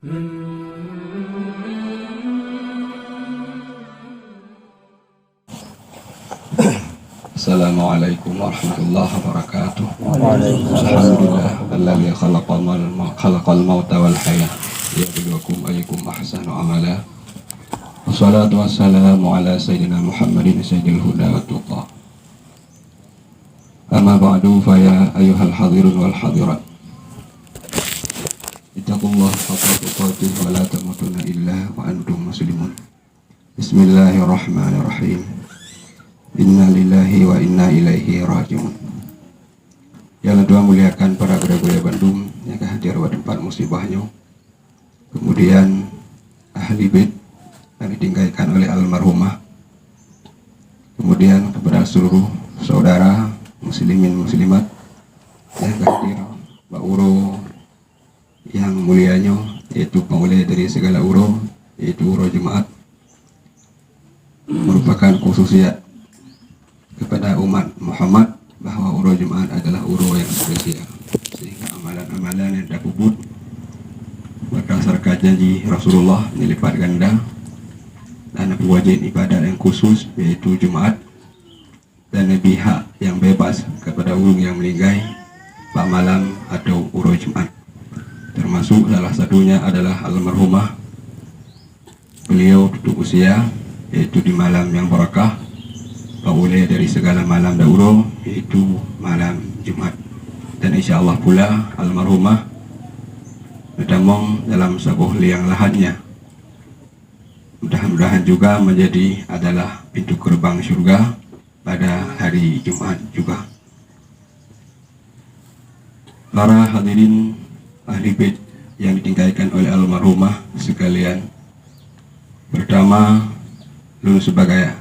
Assalamualaikum warahmatullahi wabarakatuh. Waalaikumsalam. Alhamdulillah alladzi khalaqal mauta wal hayata liyabluwakum ayyukum ahsanu amala. Wassalatu wassalamu ala sayyidina Muhammadin sayyidil huda wat tuqa. Amma ba'du fa ya ayyuhal hadirun wal hadirat. Ittaqullaha haqqa tuqatih wa la tamutunna illa wa antum muslimun. Bismillahirrahmanirrahim. Inna lillahi wa inna ilaihi rajiun. Yang kedua muliakan para gereja Bandung yang hadir pada tempat musibahnya. Kemudian ahli bait yang ditinggalkan oleh almarhumah. Kemudian kepada seluruh saudara muslimin muslimat yang hadir, Pak Uro yang mulianya, yaitu pengulai dari segala uro, yaitu uro jemaat, merupakan khususiyat kepada umat Muhammad bahwa uro jemaat adalah uro yang spesial, sehingga amalan-amalan yang terkubur berdasarkan janji Rasulullah dilipat ganda, dan wajib ibadat yang khusus yaitu jemaat, dan pihak yang bebas kepada urung yang melinggai pak malam atau uro jemaat. Termasuk salah satunya adalah almarhumah, beliau tutup usia yaitu di malam yang barakah, oleh dari segala malam dauro yaitu malam Jumat. Dan insyaallah pula almarhumah bertamong dalam sebuah liang lahannya. Mudah-mudahan juga menjadi adalah pintu gerbang surga pada hari Jumat juga. Para hadirin ahli bait yang ditinggalkan oleh almarhumah sekalian, pertama lu sebagai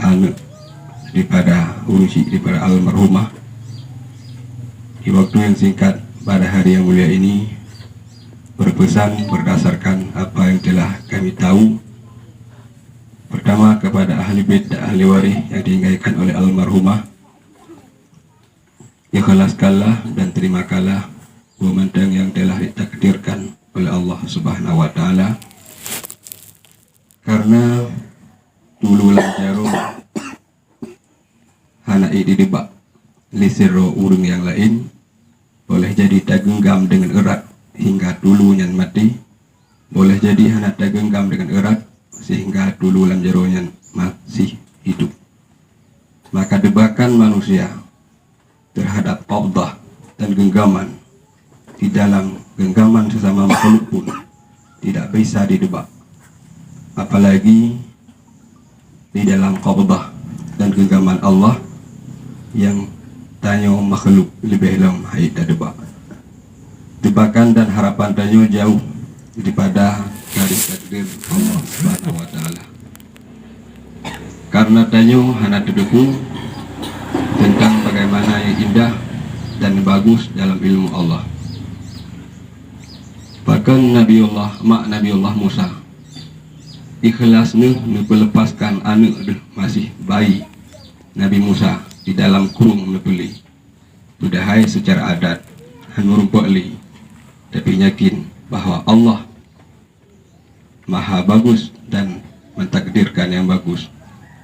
anak daripada urusi daripada almarhumah, di waktu yang singkat pada hari yang mulia ini berpesan berdasarkan apa yang telah kami tahu. Pertama kepada ahli bait dan ahli waris yang ditinggalkan oleh almarhumah, ikhlaskanlah dan terimakanlah pemandang yang telah ditakdirkan oleh Allah Subhanahu wa taala, karena dulu lanjaro anak ini dibak lisero urung yang lain boleh jadi tagenggam dengan erat hingga dulu yang mati, boleh jadi anak tagenggam dengan erat sehingga dulu lanjaro yang masih hidup. Maka debakan manusia terhadap qabdah dan genggaman di dalam genggaman sesama makhluk pun tidak bisa didebak, apalagi di dalam qabdah dan genggaman Allah yang tanya makhluk lebih dalam haita debak. Debakan dan harapan tanya jauh daripada garis takdir Allah Subhanahu wa taala. Karena tanya hanya terdeku tentang bagaimana yang indah dan bagus dalam ilmu Allah. Bahkan Nabiullah Musa ikhlas melepaskan anak masih bayi Nabi Musa di dalam kurung membeli budahai secara adat merumpali, tapi yakin bahwa Allah maha bagus dan mentakdirkan yang bagus.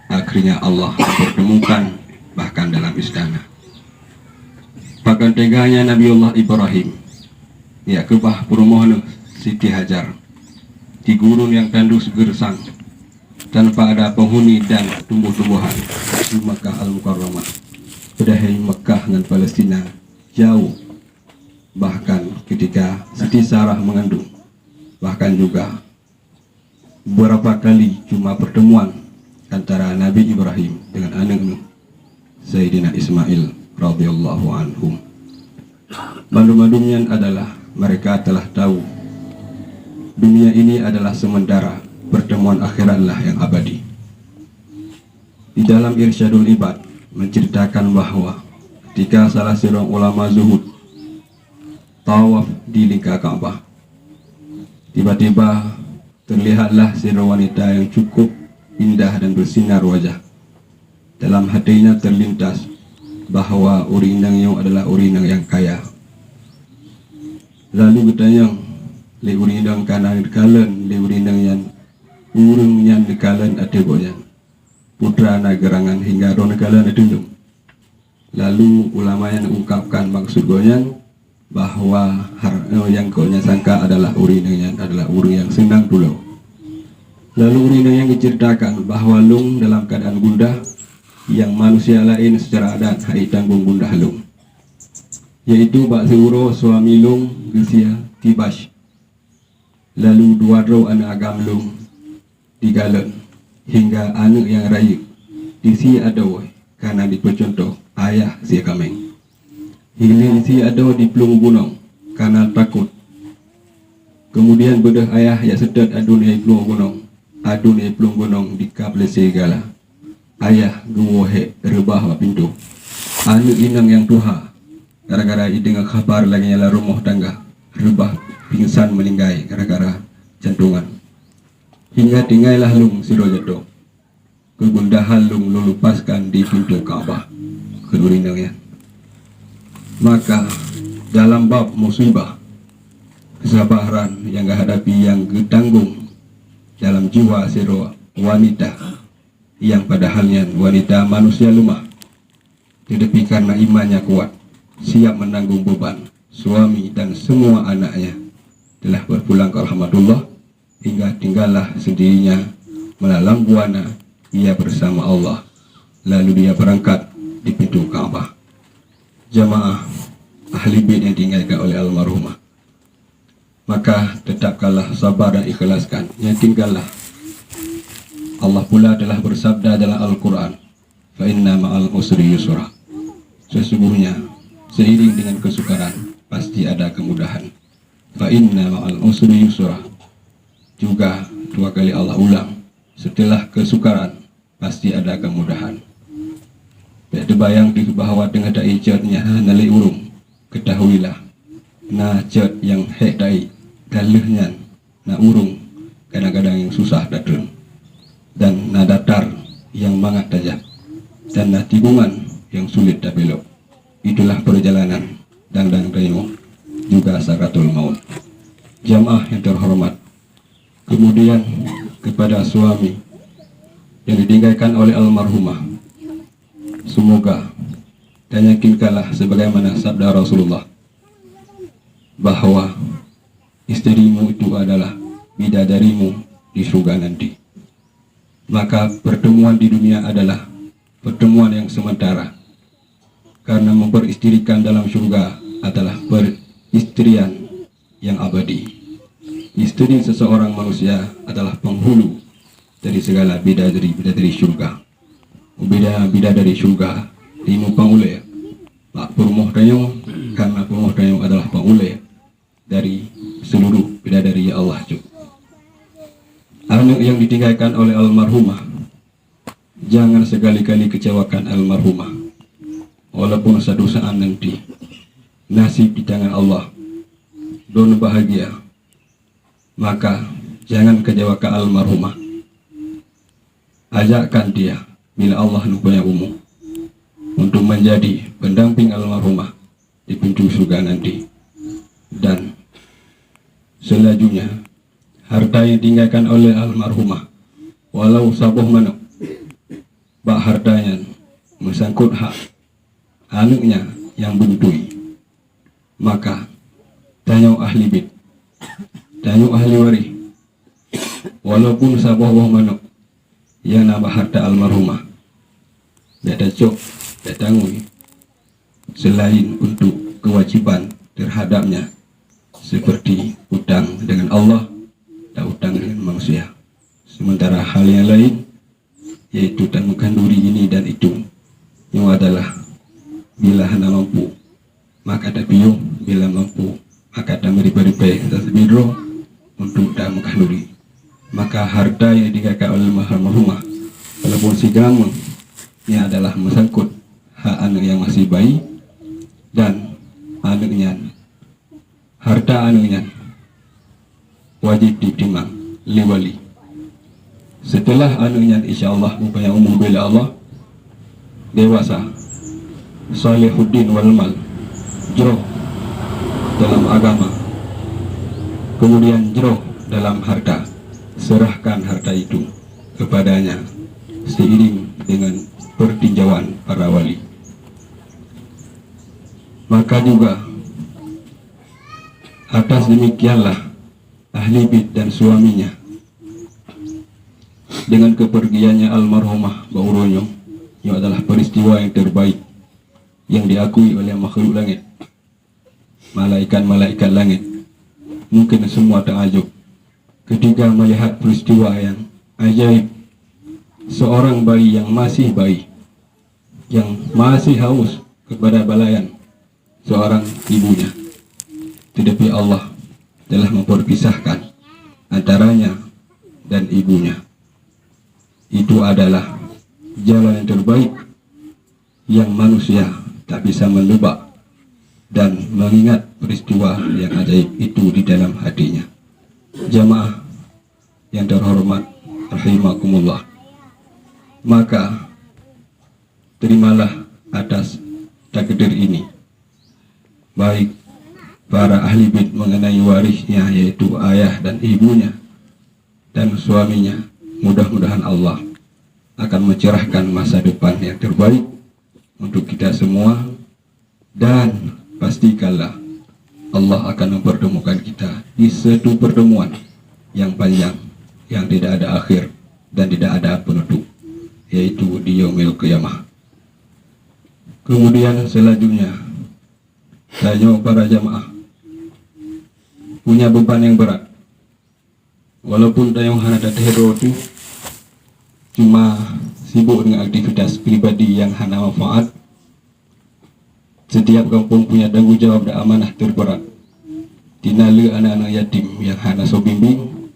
Akhirnya Allah pertemukan bahkan dalam istana. Bahkan teganya Nabiullah Ibrahim ya kebah perumahan Siti Hajar di gurun yang tandus gersang tanpa ada penghuni dan tumbuh-tumbuhan di Makkah Al-Mukarramah, pedahai Makkah dan Palestina jauh. Bahkan ketika Siti Sarah mengandung, bahkan juga beberapa kali cuma pertemuan antara Nabi Ibrahim dengan anaknya Sayyidina Ismail radhiyallahu anhum. Bandum-bandumnya adalah mereka telah tahu dunia ini adalah sementara, pertemuan akhiratlah yang abadi. Di dalam Irsyadul Ibad menceritakan bahwa ketika salah seorang ulama zuhud tawaf di lingkar Ka'bah, tiba-tiba terlihatlah seorang wanita yang cukup indah dan bersinar wajah. Dalam hatinya terlintas bahwa urinangnya adalah urinang yang kaya. Lalu bertanya le urindang kanan kalan le urindang yang urung yang kalan ate boyan putra nagerangan hingga ron kalan atundung. Lalu ulama yang ungkapkan maksud goyang bahwa yang goyang sangka adalah urindang yang adalah urung yang senang dulu. Lalu urindang yang diceritakan bahwa lung dalam keadaan gundah yang manusia lain secara adat hai tanggung gundah lung, yaitu bak seuro suami lung gesia tibash. Lalu dua roh anak agam lung digalan hingga anak yang raya disi ada karena dipercontoh ayah si kameng. Hilir si ada di pelung gunung karena takut. Kemudian bedah ayah yang sedot adun yang pelung gunung, adun yang pelung gunung di kapal segala. Ayah guwohe rebah pintu. Anak inang yang tuha gara-gara dengar kabar lagi nyala rumah tangga rebah pingsan meninggai gara-gara jantungan. Hingga tinggallah lung siro jatuh. Kegundahan lung lepaskan di pintu Ka'bah kelurinangnya. Maka dalam bab musibah kesabaran yang hadapi yang ketanggung dalam jiwa siro wanita yang padahalnya wanita manusia lemah, tetapi karena imannya kuat siap menanggung beban suami dan semua anaknya telah berpulang ke rahmatullah hingga tinggallah sendirinya melalang buana ia bersama Allah. Lalu dia berangkat di pintu Ka'bah. Jamaah ahli bait yang diingatkan oleh almarhumah, maka tetapkanlah sabar dan ikhlaskan, yakinkanlah Allah pula telah bersabda dalam Al-Quran, fa inna ma'al usri yusra, sesungguhnya seiring dengan kesukaran pasti ada kemudahan. Fa inna ma'al usri yusra, juga dua kali Allah ulang, setelah kesukaran pasti ada kemudahan. Tak terbayang di bahwa dengan dai jatnya nalai urung, ketahuilah na jat yang hek dai galehnya na urung kadang-kadang yang susah datang, dan na datar yang mangat tajam, dan na tikungan yang sulit tak belok. Itulah perjalanan dan dayo juga sakaratul maut. Jamaah yang terhormat, kemudian kepada suami yang ditinggalkan oleh almarhumah, semoga dan yakinkanlah sebagaimana sabda Rasulullah bahwa istrimu itu adalah bidadarimu di surga nanti. Maka pertemuan di dunia adalah pertemuan yang sementara, karena memperistrikan dalam surga adalah peristrian yang abadi. Istri seseorang manusia adalah penghulu dari segala bidadari surga. Bidadari surga timu pangule pak purmoh dayong, karena purmoh dayong adalah pangule dari seluruh bidadari Allah. Anak yang ditinggalkan oleh almarhumah, jangan sekali-kali kecewakan almarhumah. Walaupun satu saat nanti nasib di tangan Allah don bahagia, maka jangan kecewakan almarhumah. Ajakkan dia bila Allah numpanya umum untuk menjadi pendamping almarhumah di pintu surga nanti. Dan selanjutnya harta yang ditinggalkan oleh almarhumah, walau sabuh manuk, bak hartanya mesangkut hak anaknya yang buntui, maka tanya ahli bait, tanya ahli waris, walaupun sabuh manuk yang nambah harta almarhumah, tidak cok, tidak tanggung selain untuk kewajiban terhadapnya, seperti utang dengan Allah dan utang dengan manusia. Sementara hal yang lain, yaitu tanggungan duri ini dan itu, yang adalah bila hana mampu maka tapiyo, bila mampu maka tamari-pari-pari tasbidro untuk tanggungan duri. Maka harta yang ditinggalkan oleh almarhumah, walaupun si gampang, ini adalah mesangkut hak anak yang masih bayi dan anaknya. Harta anaknya wajib ditimbang liwali. Setelah anaknya insyaAllah mempunyai umur bila Allah dewasa, salihuddin wal mal, jauh dalam agama, Kemudian jeroh dalam harta, serahkan harta itu kepadanya seiring dengan pertinjauan para wali. Maka juga atas demikianlah ahli bait dan suaminya dengan kepergiannya almarhumah Mbak Uronyo, yang adalah peristiwa yang terbaik yang diakui oleh makhluk langit, malaikat-malaikat langit. Mungkin semua takjub ketika melihat peristiwa yang ajaib. Seorang bayi yang masih bayi, yang masih haus kepada balayan seorang ibunya, tetapi Allah telah memperpisahkan antaranya dan ibunya. Itu adalah jalan yang terbaik yang manusia tak bisa menebak dan mengingat peristiwa yang ajaib itu di dalam hatinya. Jamaah yang terhormat rahimakumullah, maka terimalah atas takdir ini, baik para ahli bait mengenai warisnya, yaitu ayah dan ibunya dan suaminya. Mudah-mudahan Allah akan mencerahkan masa depan yang terbaik untuk kita semua, dan pastikanlah Allah akan mempertemukan kita di satu pertemuan yang panjang, yang tidak ada akhir dan tidak ada penutup, yaitu di yaumil qiyamah. Kemudian selanjutnya, saya para jamaah punya beban yang berat. Walaupun tayong hana datero itu cuma sibuk dengan aktivitas pribadi yang hana manfaat, setiap kampung punya tanggung jawab dan amanah terberat. Dinala anak-anak yatim yang hana so bimbing,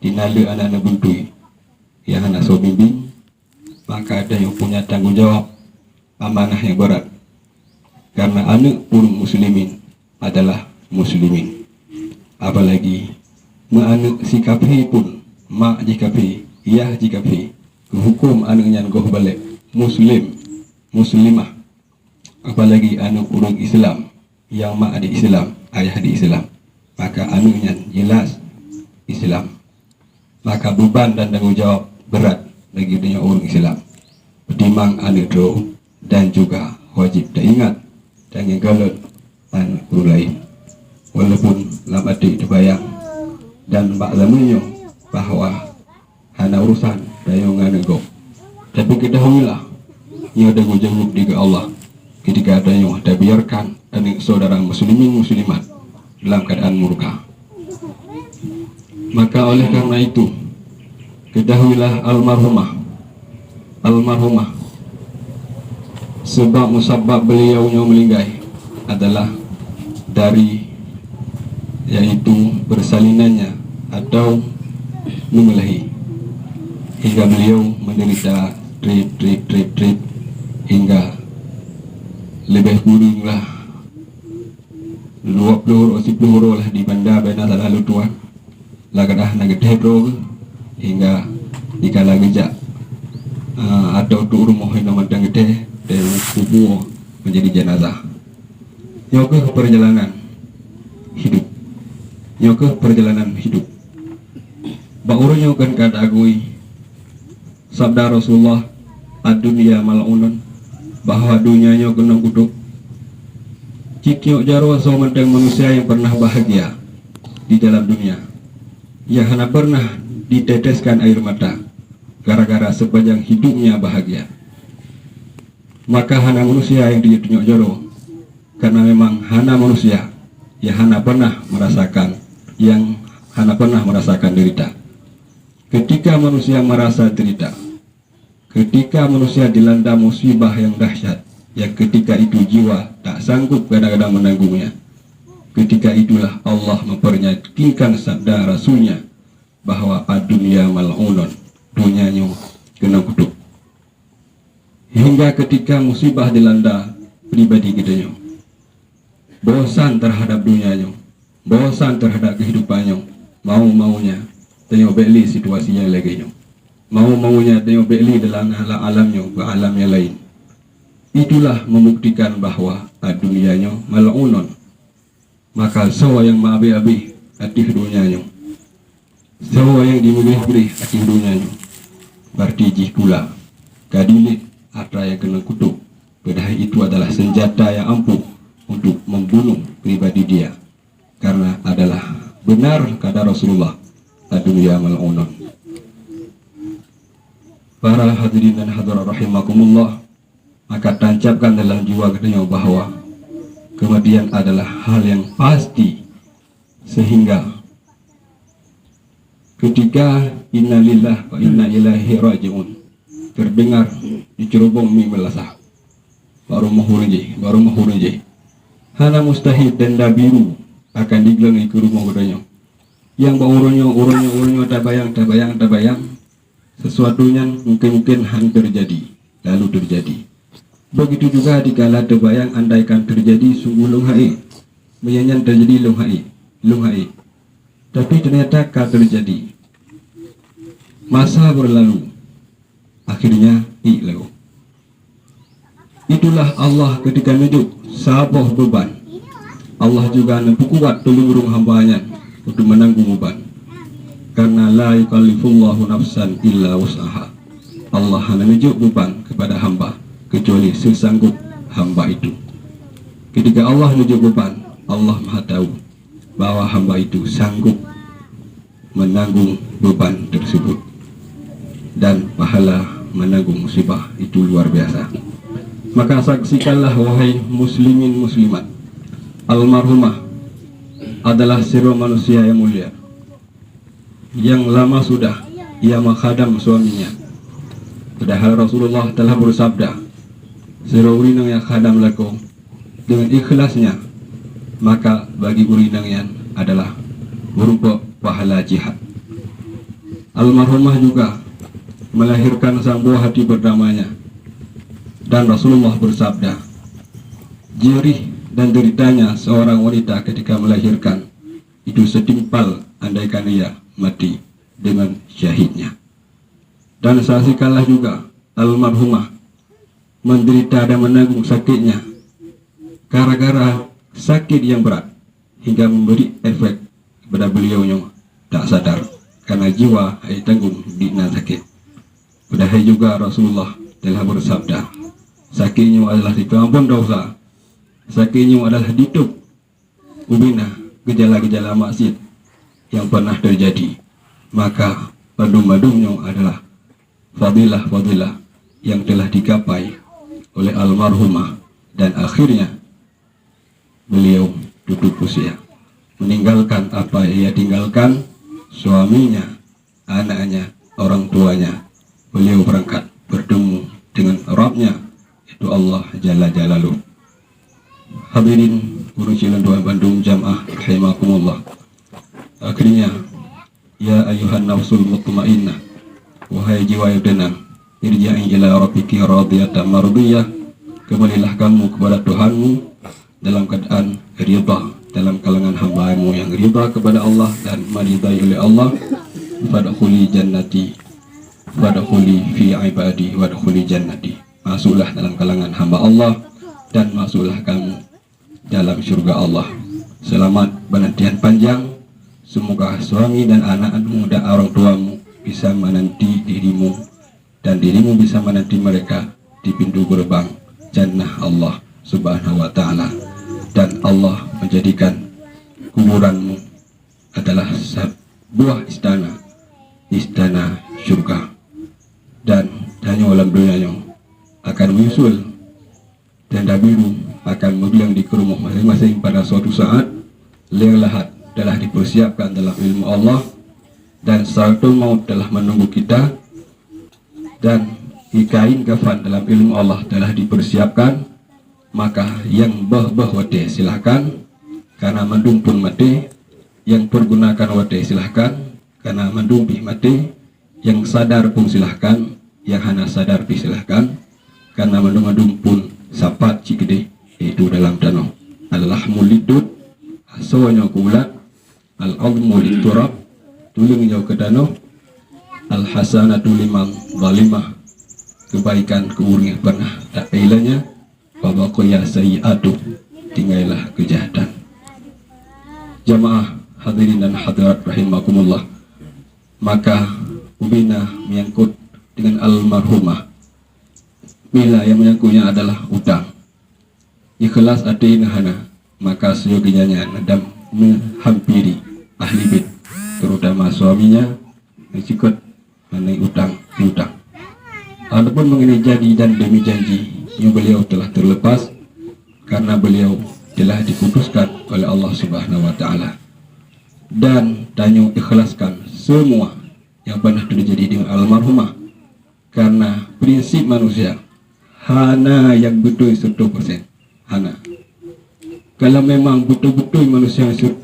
dinala anak-anak buntui yang hana so bimbing, maka ada yang punya tanggung jawab amanah yang berat. Karena anak pun muslimin adalah muslimin, apalagi anak si kafe pun mak ji kafe, iya ji kafe, hukum anaknya goh balik muslim muslimah, apalagi anak orang Islam yang mak di Islam, ayah di Islam, maka anaknya jelas Islam. Maka beban dan tanggung jawab berat bagi dunia orang Islam ketimbang anak itu, dan juga wajib diingat jangan galat anak orang lain. Walaupun lama dibayang dan bak zamannya bahwa hana urusan dayungan nego, tapi ketahuilah ia ada jawab di Allah ketika ada yang biarkan anak saudara muslimin muslimat dalam keadaan murka. Maka oleh karena itu, ketahuilah almarhumah sebab musabab beliaunya meninggal adalah dari, yaitu bersalinannya atau memelahi, hingga beliau menderita trip hingga lebih kurang lah 20 atau 10 lah di banda bena lalu tuan lagadah nagetedro hingga dikala gejak atau tu rumah yang namanya gede dan kubur menjadi jenazah. Nyoke perjalanan hidup Ba'urnya kan kata agui sabda Rasulullah ad-dunya mal'unun, bahwa dunianya kena kutuk. Cikyok jarwa tentang manusia yang pernah bahagia di dalam dunia, yang hanya pernah diteteskan air mata gara-gara sepanjang hidupnya bahagia. Maka hana manusia yang ditunjuk jaro, karena memang hana manusia yang hana pernah merasakan derita. Ketika manusia merasa derita, ketika manusia dilanda musibah yang dahsyat, yang ketika itu jiwa tak sanggup kadang-kadang menanggungnya, ketika itulah Allah mempernyatakan sabda Rasulnya bahwa ad-dunya mal'unun, dunianya kena kutuk. Hingga ketika musibah dilanda pribadi kita, bosan terhadap dunianya, bosan terhadap kehidupannya, mau-maunya tengok beli situasinya lagi, mau-maunya tengok beli dalam alamnya ke alam yang lain. Itulah membuktikan bahwa dunianya mal'unun. Maka semua yang maabi-abi atih dunianya. Semua yang dimilih-milih atih dunianya. Berarti jih pula kadilit atra yang kena kutuk. Padahal itu adalah senjata yang ampuh untuk membunuh pribadi dia. Karena adalah benar kata Rasulullah, ad-dunya mal'unun. Para hadirin dan hadirat rahimakumullah, maka tancapkan dalam jiwa kita bahwa kematian adalah hal yang pasti, sehingga ketika innalillah wa inna ilaihi raji'un terdengar di cerobong mi melasah baru mahurunji hana mustahil dan dabiru akan digelengi ke rumah godanya yang uronyo tabayang sesuatunya mungkin terjadi lalu terjadi. Begitu juga dikala terbayang andaikan terjadi sungguh lunghai menyanyian terjadi lunghai tapi ternyata terjadi. Masa berlalu, akhirnya lalu. Itulah Allah ketika hidup saboh beban. Allah juga nampu kuat tulung hambanya untuk menanggung beban. Karena la yukallifullahu nafsan illa wus'aha. Allah hanya menunjuk beban kepada hamba kecuali sesanggup hamba itu. Ketika Allah menunjuk beban, Allah Maha tahu bahwa hamba itu sanggup menanggung beban tersebut, dan pahala menanggung musibah itu luar biasa. Maka saksikanlah wahai muslimin muslimat, almarhumah adalah seorang manusia yang mulia, yang lama sudah ia menghadam suaminya. Padahal Rasulullah telah bersabda, seorang urinang yang khadam laku dengan ikhlasnya, maka bagi urinang yang adalah berupa pahala jihad. Almarhumah juga melahirkan sang buah hati berdamanya, dan Rasulullah bersabda, jerih dan deritanya seorang wanita ketika melahirkan itu setimpal andaikan ia mati dengan syahidnya. Dan saksikanlah juga almarhumah menderita dan menanggung sakitnya gara-gara sakit yang berat hingga memberi efek kepada beliaunya tak sadar karena jiwa tanggung di sakit. Padahal juga Rasulullah telah bersabda, sakitnya adalah diampun dosa, sakitnya adalah ditutup ubina gejala-gejala maksiat yang pernah terjadi. Maka padum-padumnya adalah fadilah-fadilah yang telah digapai oleh almarhumah, dan akhirnya beliau tutup usia, meninggalkan apa ia tinggalkan, suaminya, anaknya, orang tuanya. Beliau berangkat bertemu dengan Rabbnya, itu Allah Jalla Jalaluh. Hadirin Guru Cilanduan Bandung Jamaah rahimakumullah. Akhirnya, ya ayuhan nafsul mutmainnah, wahai jiwa yang tenang, irja'i ila rabbiki radiyatan mardiyah, kembalilah kamu kepada Tuhanmu dalam keadaan ridha, dalam kalangan hamba-Mu yang ridha kepada Allah dan maridai oleh Allah. Fadkhuli jannati wadkhuli fi ibadi wadkhuli jannati, masuklah dalam kalangan hamba Allah dan masuklah kamu dalam surga Allah. Selamat penantian panjang, semoga suami dan anak-anakmu dan orang tuamu bisa menanti dirimu, dan dirimu bisa menanti mereka di pintu gerbang jannah Allah Subhanahu wa ta'ala, dan Allah menjadikan kuburanmu adalah sebuah istana surga, dan hanya alam dunianya akan menyusul tenda biru akan menghilang di rumah masing-masing pada suatu saat. Liang lahat telah dipersiapkan dalam ilmu Allah, dan sakaratul maut telah menunggu kita, dan kain kafan dalam ilmu Allah telah dipersiapkan. Maka yang wate silahkan, karena mendung pun mati. Yang pergunakan wate silahkan, karena mendung pih mati. Yang sadar pun silahkan, yang hana sadar pih silahkan, karena mendung pun sapat cikide itu dalam danau. Al-lahmu lidud asawanya kulat, al-azmu liturab tuling jauh ke danau, al-hasanatu liman zalimah, kebaikan keurungnya pernah tak ilanya, wabakoya sayyatu tinggallah kejahatan. Jamaah hadirin dan hadirat rahimakumullah, maka ubina menyangkut dengan almarhumah. Bila yang menyangkutnya adalah utang, ikhlas atina hana, maka seyogianya nadam menghampiri ahli bait, terutama suaminya yang sikut mengenai utang piutang. Adapun mengenai janji dan demi janji yang beliau telah terlepas karena beliau telah diputuskan oleh Allah Subhanahu wa taala. Dan Tanyo ikhlaskan semua yang pernah terjadi dengan almarhumah, karena prinsip manusia hana yang betul 100%. Hana. Kalau memang betul-betul manusia 100%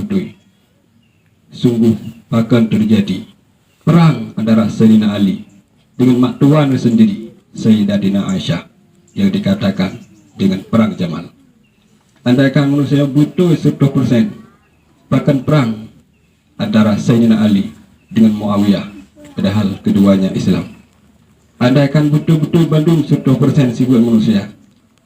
betul, sungguh akan terjadi perang antara Sayyidina Ali dengan mak tuan sendiri, Sayyidatina Aisyah, yang dikatakan dengan perang Jamal. Andaikan manusia betul 100%, bahkan perang antara Sayyidina Ali dengan Muawiyah, padahal keduanya Islam. Andaikan betul-betul bandung 100% sifat manusia,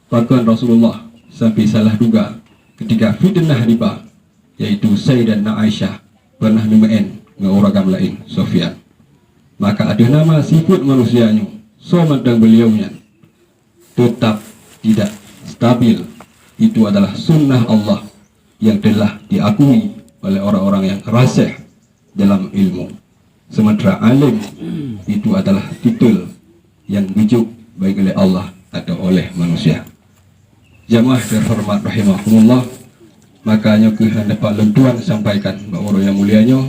bahkan Rasulullah sampai salah duga ketika fitnah riba, yaitu Sayyidatina Aisyah pernah numain dengan orang lain, Sofyan. Maka ada nama sifat manusianya, somandang beliaunya tetap tidak stabil. Itu adalah sunnah Allah yang telah diakui oleh orang-orang yang rasih dalam ilmu. Sementara alim itu adalah titel yang dijuk baik oleh Allah atau oleh manusia. Jamaah terhormat rahimahumullah, makanya kehendak Pak Lentuan sampaikan bahwa yang mulianya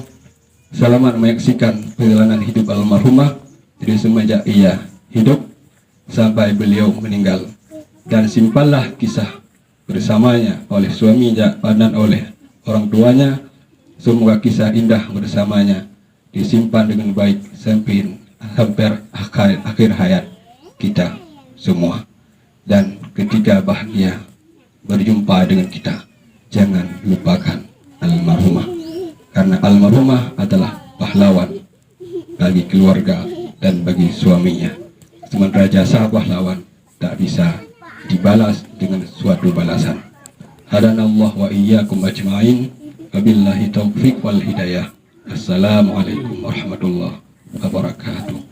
selamat menyaksikan perjalanan hidup almarhumah dari semenjak ia hidup sampai beliau meninggal, dan simpanlah kisah bersamanya oleh suaminya dan oleh orang tuanya. Semoga kisah indah bersamanya disimpan dengan baik sampai hampir akhir hayat kita semua. Dan ketika bahagia berjumpa dengan kita, jangan lupakan almarhumah, karena almarhumah adalah pahlawan bagi keluarga dan bagi suaminya. Sementara jasa pahlawan tak bisa dibalas dengan suatu balasan. Hadanallah wa iyyakum ajma'in, wabillahi taufiq wal hidayah. Assalamualaikum warahmatullahi wabarakatuh.